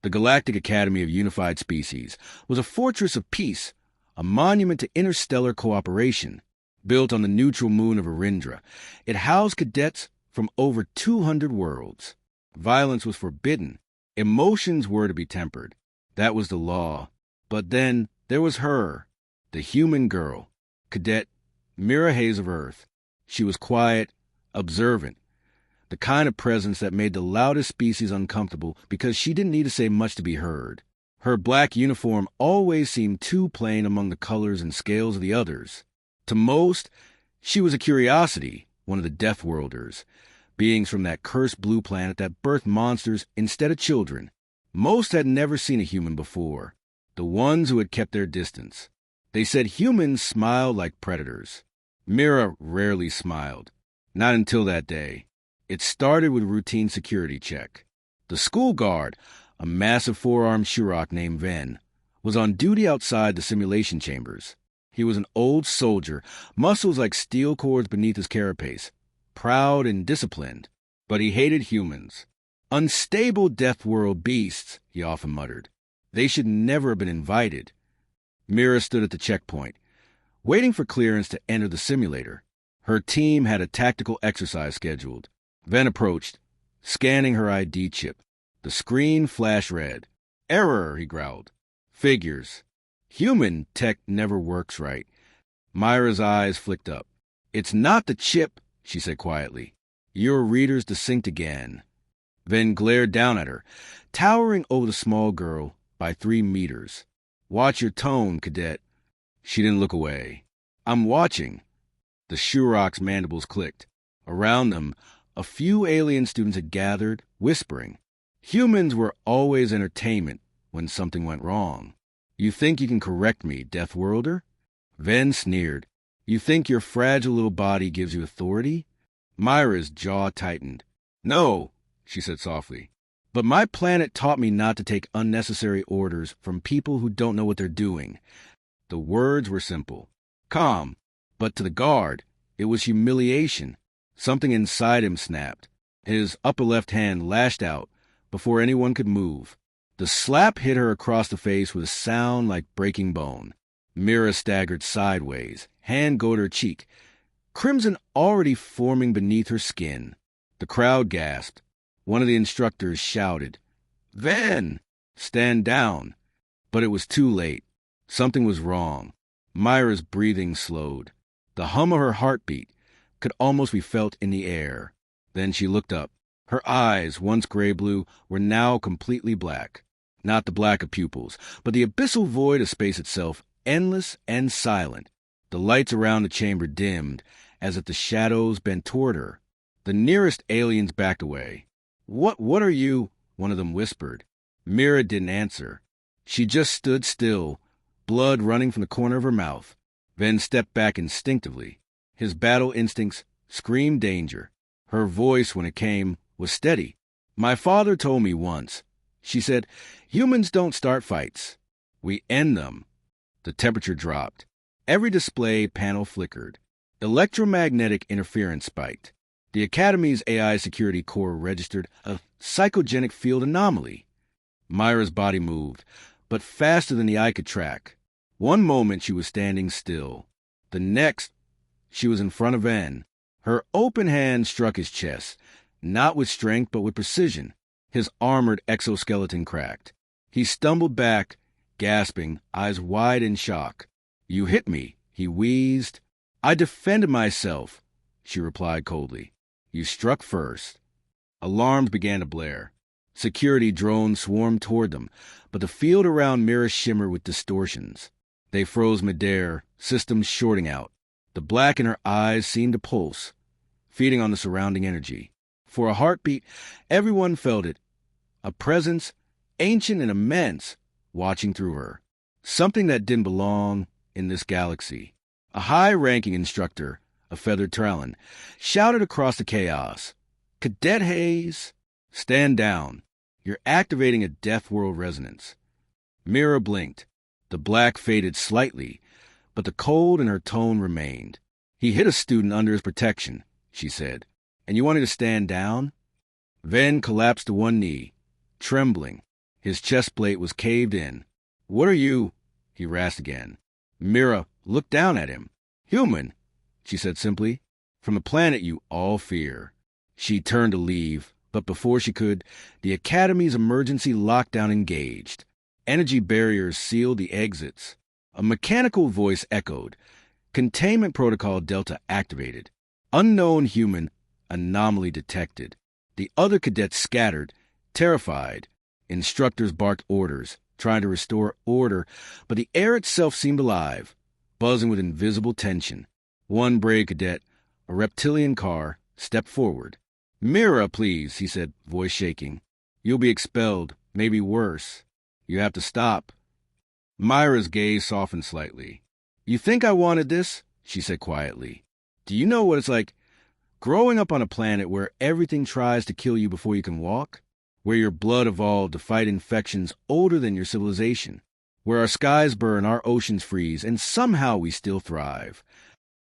The Galactic Academy of Unified Species was a fortress of peace, a monument to interstellar cooperation. Built on the neutral moon of Arindra, it housed cadets from over 200 worlds. Violence was forbidden. Emotions were to be tempered. That was the law. But then there was her, the human girl, Cadet Mira Hayes of Earth. She was quiet, observant, the kind of presence that made the loudest species uncomfortable because she didn't need to say much to be heard. Her black uniform always seemed too plain among the colors and scales of the others. To most, she was a curiosity, one of the Deathworlders, beings from that cursed blue planet that birthed monsters instead of children. Most had never seen a human before, the ones who had kept their distance. They said humans smiled like predators. Mira rarely smiled, not until that day. It started with a routine security check. The school guard, a massive four-armed Shurok named Ven, was on duty outside the simulation chambers. He was an old soldier, muscles like steel cords beneath his carapace, proud and disciplined, but he hated humans. Unstable Deathworld beasts, he often muttered. They should never have been invited. Mira stood at the checkpoint, waiting for clearance to enter the simulator. Her team had a tactical exercise scheduled. Ven approached, scanning her ID chip. The screen flashed red. "Error," he growled. "Figures. Human tech never works right." Myra's eyes flicked up. "It's not the chip," she said quietly. "Your reader's desynced again." Ven glared down at her, towering over the small girl by 3 meters. "Watch your tone, cadet." She didn't look away. "I'm watching." The Shurok's mandibles clicked. Around them, a few alien students had gathered, whispering. Humans were always entertainment when something went wrong. "You think you can correct me, Deathworlder?" Ven sneered. "You think your fragile little body gives you authority?" Myra's jaw tightened. "No," she said softly. "But my planet taught me not to take unnecessary orders from people who don't know what they're doing." The words were simple, calm, but to the guard, it was humiliation. Something inside him snapped. His upper left hand lashed out before anyone could move. The slap hit her across the face with a sound like breaking bone. Mira staggered sideways, hand gored her cheek, crimson already forming beneath her skin. The crowd gasped. One of the instructors shouted, "Ven, stand down." But it was too late. Something was wrong. Myra's breathing slowed. The hum of her heartbeat could almost be felt in the air. Then she looked up. Her eyes, once gray-blue, were now completely black. Not the black of pupils, but the abyssal void of space itself, endless and silent. The lights around the chamber dimmed, as if the shadows bent toward her. The nearest aliens backed away. What are you?" one of them whispered. Mira didn't answer. She just stood still, blood running from the corner of her mouth. Ven stepped back instinctively. His battle instincts screamed danger. Her voice, when it came, was steady. "My father told me once," she said, "humans don't start fights. We end them." The temperature dropped. Every display panel flickered. Electromagnetic interference spiked. The Academy's AI security core registered a psychogenic field anomaly. Myra's body moved, but faster than the eye could track. One moment she was standing still. The next, she was in front of Ven. Her open hand struck his chest, not with strength but with precision. His armored exoskeleton cracked. He stumbled back, gasping, eyes wide in shock. "You hit me," he wheezed. "I defended myself," she replied coldly. "You struck first." Alarms began to blare. Security drones swarmed toward them, but the field around Mira shimmered with distortions. They froze midair, systems shorting out. The black in her eyes seemed to pulse, feeding on the surrounding energy. For a heartbeat, everyone felt it. A presence, ancient and immense, watching through her. Something that didn't belong in this galaxy. A high-ranking instructor, a feathered Trallon, shouted across the chaos, "Cadet Hayes, stand down. You're activating a Deathworld resonance." Mira blinked. The black faded slightly, but the cold in her tone remained. "He hit a student under his protection," she said. "And you want me to stand down?" Ven collapsed to one knee, trembling. His chest plate was caved in. "What are you?" he rasped again. Mira looked down at him. "Human," she said simply. "From the planet you all fear." She turned to leave, but before she could, the Academy's emergency lockdown engaged. Energy barriers sealed the exits. A mechanical voice echoed. "Containment Protocol Delta activated. Unknown human anomaly detected." The other cadets scattered, terrified. Instructors barked orders, trying to restore order, but the air itself seemed alive, buzzing with invisible tension. One brave cadet, a reptilian car, stepped forward. "Mira, please," he said, voice shaking. "You'll be expelled, maybe worse. You have to stop." Myra's gaze softened slightly. "You think I wanted this?" she said quietly. "Do you know what it's like growing up on a planet where everything tries to kill you before you can walk? Where your blood evolved to fight infections older than your civilization? Where our skies burn, our oceans freeze, and somehow we still thrive?"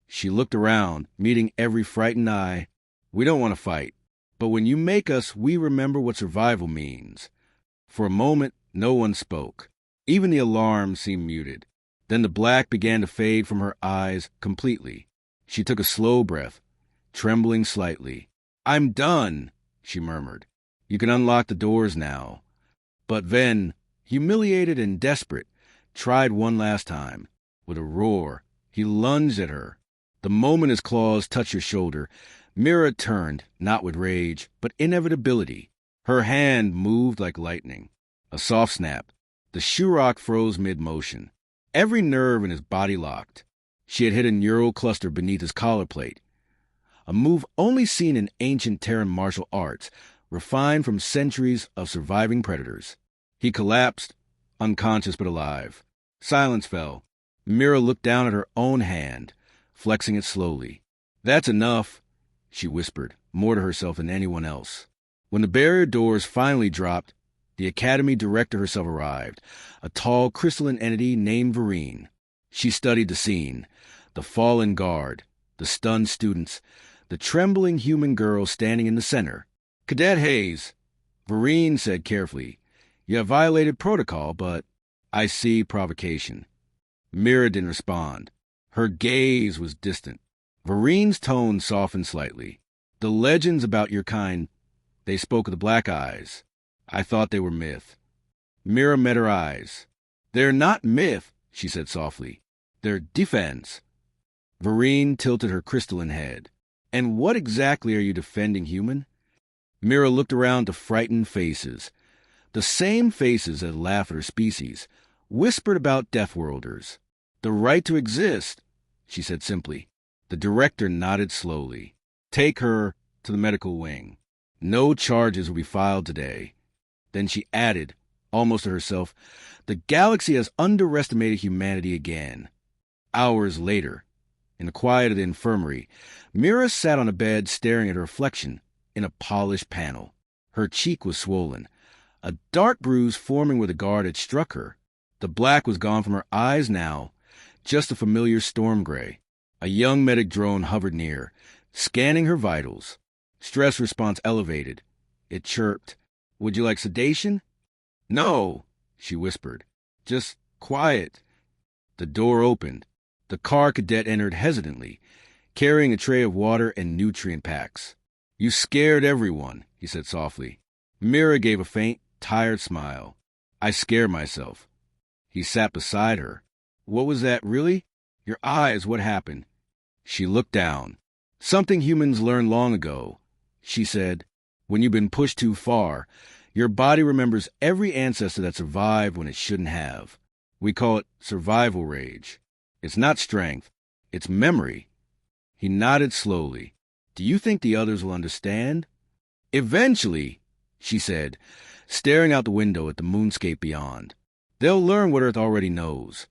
She looked around, meeting every frightened eye. "We don't want to fight, but when you make us, we remember what survival means." For a moment, no one spoke. Even the alarm seemed muted. Then the black began to fade from her eyes completely. She took a slow breath, trembling slightly. "I'm done," she murmured. "You can unlock the doors now." But Ven, humiliated and desperate, tried one last time. With a roar, he lunged at her. The moment his claws touched her shoulder, Mira turned, not with rage, but inevitability. Her hand moved like lightning. A soft snap. The Shurok froze mid-motion. Every nerve in his body locked. She had hit a neural cluster beneath his collar plate. A move only seen in ancient Terran martial arts, refined from centuries of surviving predators. He collapsed, unconscious but alive. Silence fell. Mira looked down at her own hand, flexing it slowly. "That's enough," she whispered, more to herself than anyone else. When the barrier doors finally dropped, the Academy director herself arrived, a tall crystalline entity named Vereen. She studied the scene, the fallen guard, the stunned students, the trembling human girl standing in the center. "Cadet Hayes," Vereen said carefully, "you have violated protocol, but I see provocation." Mira didn't respond. Her gaze was distant. Vereen's tone softened slightly. "The legends about your kind, they spoke of the black eyes. I thought they were myth." Mira met her eyes. "They're not myth," she said softly. "They're defense." Vereen tilted her crystalline head. "And what exactly are you defending, human?" Mira looked around to frightened faces. The same faces that laughed at her species, whispered about Deathworlders. "The right to exist," she said simply. The director nodded slowly. "Take her to the medical wing. No charges will be filed today." Then she added, almost to herself, "The galaxy has underestimated humanity again." Hours later, in the quiet of the infirmary, Mira sat on a bed staring at her reflection in a polished panel. Her cheek was swollen, a dark bruise forming where the guard had struck her. The black was gone from her eyes now, just a familiar storm gray. A young medic drone hovered near, scanning her vitals. Stress response elevated. It chirped. "Would you like sedation?" "No," she whispered. "Just quiet." The door opened. The car cadet entered hesitantly, carrying a tray of water and nutrient packs. "You scared everyone," he said softly. Mira gave a faint, tired smile. "I scare myself." He sat beside her. "What was that, really? Your eyes, what happened?" She looked down. "Something humans learned long ago," she said. "When you've been pushed too far, your body remembers every ancestor that survived when it shouldn't have. We call it survival rage. It's not strength. It's memory." He nodded slowly. "Do you think the others will understand?" "Eventually," she said, staring out the window at the moonscape beyond. "They'll learn what Earth already knows.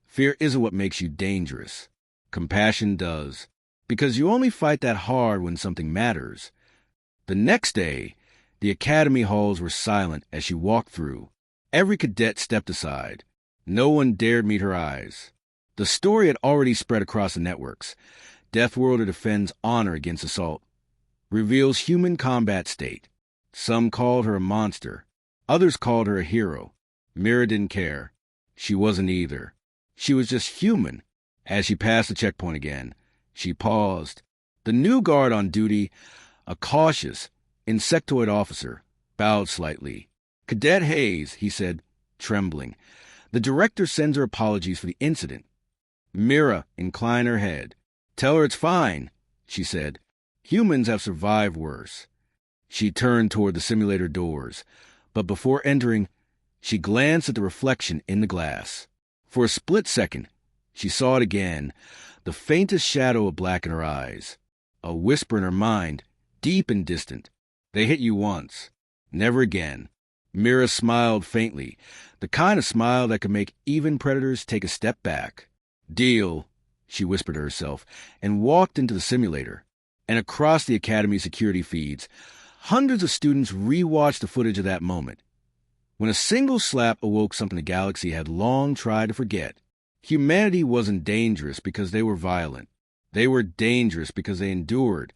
Fear isn't what makes you dangerous. Compassion does. Because you only fight that hard when something matters." The next day, the Academy halls were silent as she walked through. Every cadet stepped aside. No one dared meet her eyes. The story had already spread across the networks. Deathworlder defends honor against assault. Reveals human combat state. Some called her a monster. Others called her a hero. Mira didn't care. She wasn't either. She was just human. As she passed the checkpoint again, she paused. The new guard on duty, a cautious, insectoid officer, bowed slightly. "Cadet Hayes," he said, trembling. "The director sends her apologies for the incident." Mira inclined her head. "Tell her it's fine," she said. "Humans have survived worse." She turned toward the simulator doors, but before entering, she glanced at the reflection in the glass. For a split second, she saw it again, the faintest shadow of black in her eyes. A whisper in her mind, deep and distant. "They hit you once. Never again." Mira smiled faintly, the kind of smile that could make even predators take a step back. "Deal," she whispered to herself, and walked into the simulator. And across the Academy security feeds, hundreds of students rewatched the footage of that moment. When a single slap awoke something the galaxy had long tried to forget. Humanity wasn't dangerous because they were violent. They were dangerous because they endured.